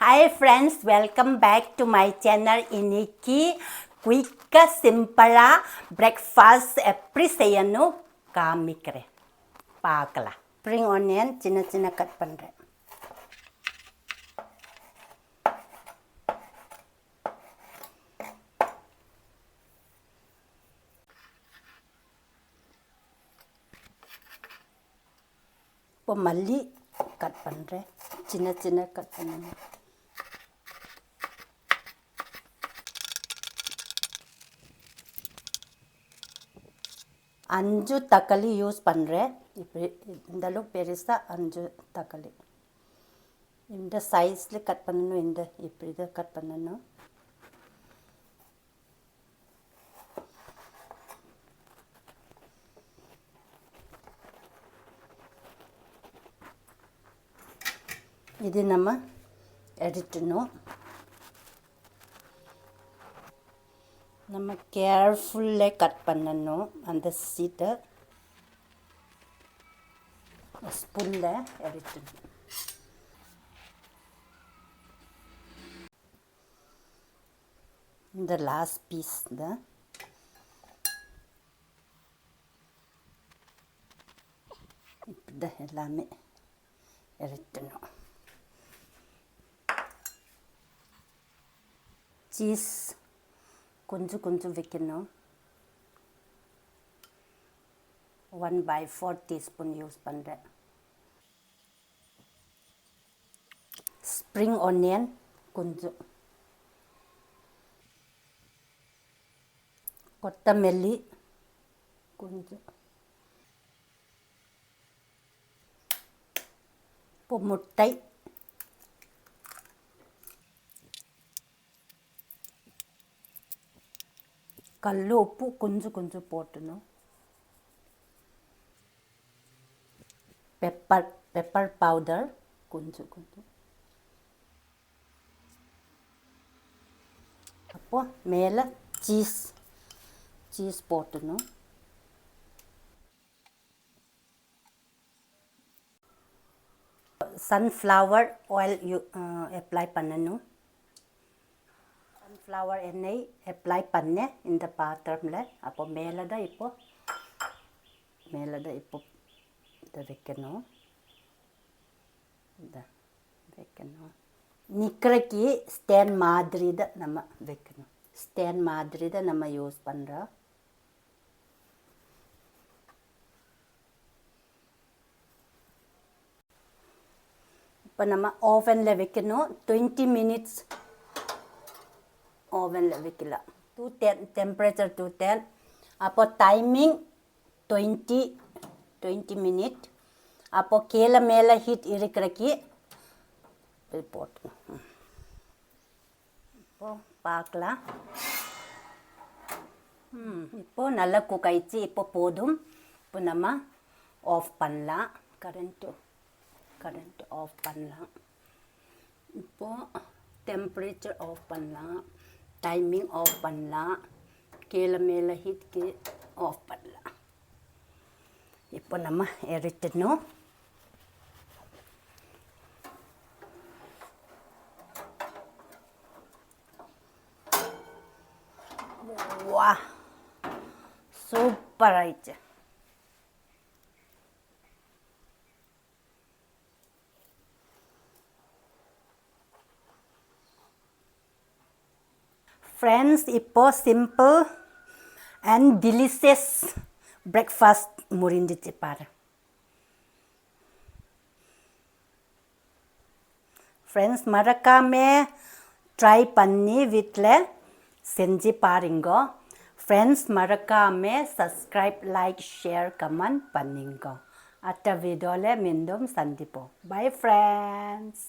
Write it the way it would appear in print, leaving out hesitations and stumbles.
Hi friends, welcome back to my channel. இன்னைக்கு குயிக்காக சிம்பிளாக பிரேக்ஃபாஸ்ட் எப்படி செய்யணும் காமிக்கிறேன், பார்க்கலாம். ஸ்ப்ரிங் ஆனியன் சின்ன சின்ன கட் பண்ணுறேன். இப்போ மல்லி கட் பண்ணுறேன், சின்ன சின்ன கட் பண்ணணும். அஞ்சு தக்காளி யூஸ் பண்ணுறேன். இப்படி இந்த அளவு பெருசாக 5 தக்காளி இந்த சைஸில் கட் பண்ணணும். இந்த இப்படி தான் கட் பண்ணணும். இது நம்ம எடுத்துணும். நம்ம கேர்ஃபுல்லாக கட் பண்ணணும். அந்த சீட்டை ஸ்பூனில் எடுத்துணும். இந்த லாஸ்ட் பீஸ் தான் இப்படி தான் எல்லாமே எடுத்துணும். சீஸ் கொஞ்சம் கொஞ்சம் வைக்கணும். 1/4 டீஸ்பூன் யூஸ் பண்ணுறேன். ஸ்ப்ரிங் ஆனியன் கொஞ்சம், கொத்தமல்லி கொஞ்சம், இப்போ முட்டை, கல் உப்பு கொஞ்சம் கொஞ்சம் போட்டணும். பெப்பர் பவுடர் கொஞ்சம் கொஞ்சம். அப்போது மேலே சீஸ் போட்டணும். சன்ஃப்ளவர் ஆயில் அப்ளை பண்ணணும். சன்ஃப்ளவர் எண்ணெய் அப்ளை பண்ணேன் இந்த பாத்திரமில். அப்போ மேலே தான் இப்போ இதை வைக்கணும். இதை வைக்கணும். நிற்கிறக்கு ஸ்டாண்ட் மாதிரி தான் நம்ம வைக்கணும். ஸ்டாண்ட் மாதிரி தான் நம்ம யூஸ் பண்ணுறோம். இப்போ நம்ம ஓவனில் வைக்கணும். 20 மினிட்ஸ் ஓவனில் வைக்கலாம். 210 டெம்பரேச்சர் 210. அப்போ டைமிங் 20 மினிட். அப்போது கீழே மேலே ஹீட் இருக்கிறக்கு போட்டணும். இப்போது பார்க்கலாம். இப்போது நல்லா குக் ஆயிடுச்சு. இப்போ போதும். இப்போ நம்ம ஆஃப் பண்ணலாம். கரண்ட்டு ஆஃப் பண்ணலாம். இப்போது டெம்பரேச்சர் ஆஃப் பண்ணலாம். டைமிங் ஆஃப் பண்ணலாம். கீழே மேலே ஹீட்க்கு ஆஃப் பண்ணலாம். இப்போ நம்ம எடுத்துடணும். வா, சூப்பர் ஆயிடுச்சு. ஃப்ரெண்ட்ஸ், இப்போ சிம்பிள் அண்ட் டெலிஷியஸ் பிரேக்ஃபாஸ்ட் முடிஞ்சிச்சு பாரு. ஃப்ரெண்ட்ஸ், மறக்காமல் ட்ரை பண்ணி வீட்டில் செஞ்சு பாருங்க. ஃப்ரெண்ட்ஸ், மறக்காமல் சப்ஸ்கிரைப், லைக், ஷேர், கமெண்ட் பண்ணுங்க. அடுத்த வீடியோவில் மீண்டும் சந்திப்போம். Bye friends.